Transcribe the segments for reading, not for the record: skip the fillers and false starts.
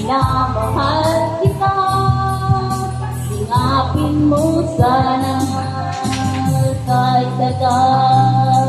Minamahal kita, ingapin mo sana kahit tagal.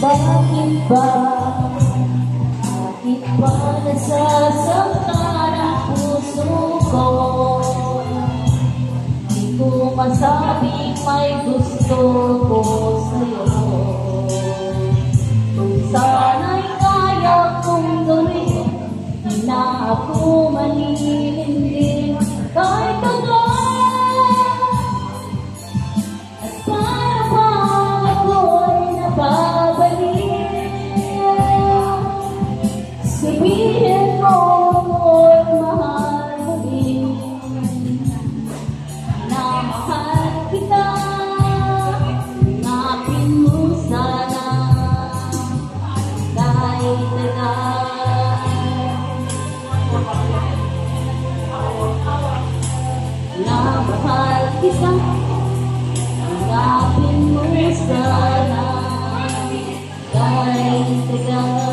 Bakit ba nasasaktan ang puso ko? Di ko masabing may gusto ko sa'yo. Kung sana'y kaya kong gawin, di na ako manilindi kahit tagal. At para bang ako'y napabalik, sabihin mo ako'y mahal mo din. Na mahal kita, ingapin mo sana kahit tagal. Na mahal kita, ingapin mo sana kahit tagal.